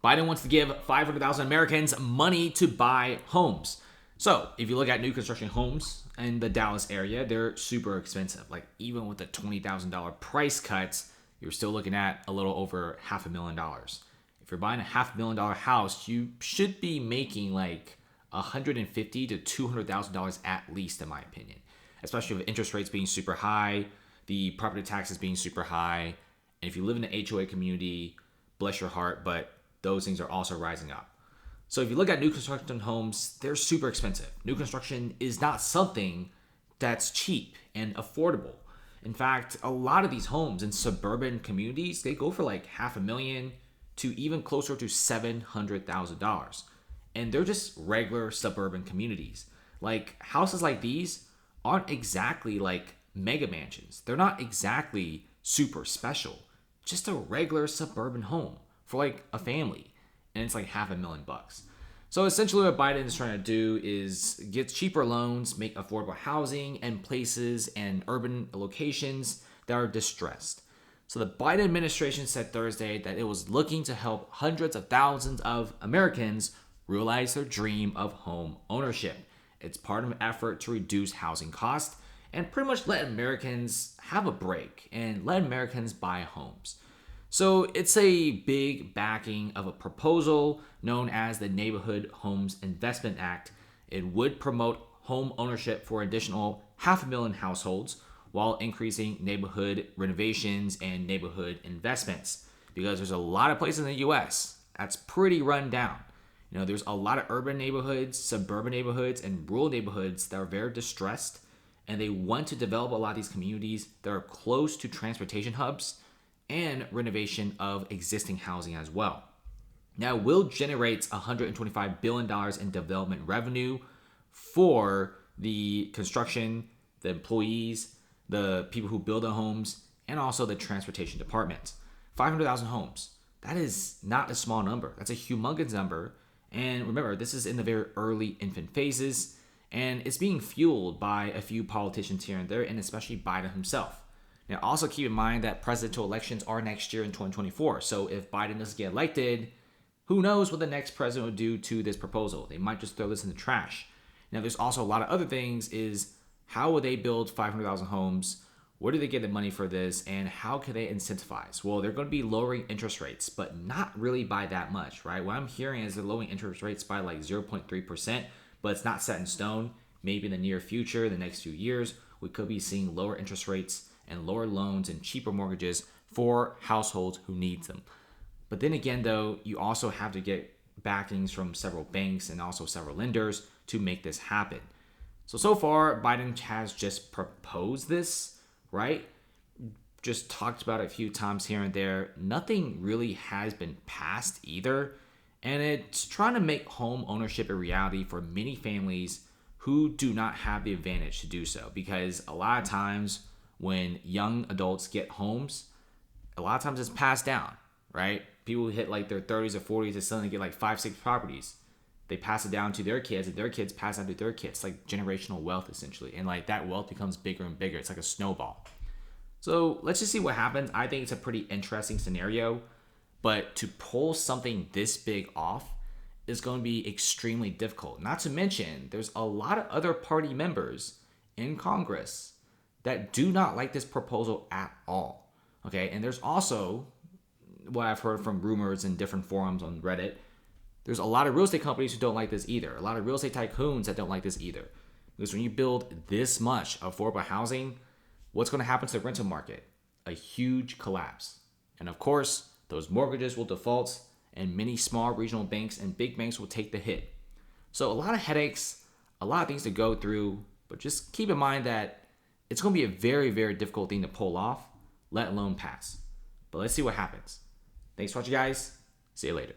Biden wants to give 500,000 Americans money to buy homes. So if you look at new construction homes in the Dallas area, they're super expensive. Like even with the $20,000 price cuts, you're still looking at a little over $500,000. If you're buying a $500,000 house, you should be making like $150,000 to $200,000 at least, in my opinion. Especially with interest rates being super high, the property taxes being super high, and if you live in an HOA community, bless your heart, but those things are also rising up. So if you look at new construction homes, they're super expensive. New construction is not something that's cheap and affordable. In fact, a lot of these homes in suburban communities, they go for like $500,000 to even closer to $700,000. And they're just regular suburban communities. Like houses like these aren't exactly like mega mansions. They're not exactly super special. Just a regular suburban home for like a family. And it's like $500,000. So essentially what Biden is trying to do is get cheaper loans, make affordable housing in places and urban locations that are distressed. So the Biden administration said Thursday that it was looking to help hundreds of thousands of Americans realize their dream of home ownership. It's part of an effort to reduce housing costs and pretty much let Americans have a break and let Americans buy homes. So it's a big backing of a proposal known as the Neighborhood Homes Investment Act. It would promote home ownership for additional 500,000 households while increasing neighborhood renovations and neighborhood investments, because there's a lot of places in the US that's pretty run down. You know, there's a lot of urban neighborhoods, suburban neighborhoods, and rural neighborhoods that are very distressed, and they want to develop a lot of these communities that are close to transportation hubs and renovation of existing housing as well. Now, it will generate $125 billion in development revenue for the construction, the employees, the people who build the homes, and also the transportation department. 500,000 homes. That is not a small number. That's a humongous number. And remember, this is in the very early infant phases, and it's being fueled by a few politicians here and there, and especially Biden himself. Now, also keep in mind that presidential elections are next year in 2024. So if Biden doesn't get elected, who knows what the next president will do to this proposal? They might just throw this in the trash. Now, there's also a lot of other things is how will they build 500,000 homes? Where do they get the money for this? And how can they incentivize? Well, they're going to be lowering interest rates, but not really by that much, right? What I'm hearing is they're lowering interest rates by like 0.3%, but it's not set in stone. Maybe in the near future, the next few years, we could be seeing lower interest rates and lower loans and cheaper mortgages for households who need them. But then again, though, you also have to get backings from several banks and also several lenders to make this happen. So far, Biden has just proposed this, right? Just talked about it a few times here and there. Nothing really has been passed either. And it's trying to make home ownership a reality for many families who do not have the advantage to do so. Because a lot of times when young adults get homes, a lot of times it's passed down, right? People who hit like their 30s or 40s and suddenly get like 5-6 properties. They pass it down to their kids, and their kids pass it down to their kids. It's like generational wealth, essentially. And like that wealth becomes bigger and bigger. It's like a snowball. So let's just see what happens. I think it's a pretty interesting scenario. But to pull something this big off is going to be extremely difficult. Not to mention, there's a lot of other party members in Congress that do not like this proposal at all. Okay, and there's also what I've heard from rumors in different forums on Reddit. There's a lot of real estate companies who don't like this either. A lot of real estate tycoons that don't like this either. Because when you build this much affordable housing, what's going to happen to the rental market? A huge collapse. And of course, those mortgages will default, and many small regional banks and big banks will take the hit. So a lot of headaches, a lot of things to go through, but just keep in mind that it's going to be a very, very difficult thing to pull off, let alone pass. But let's see what happens. Thanks for watching, guys. See you later.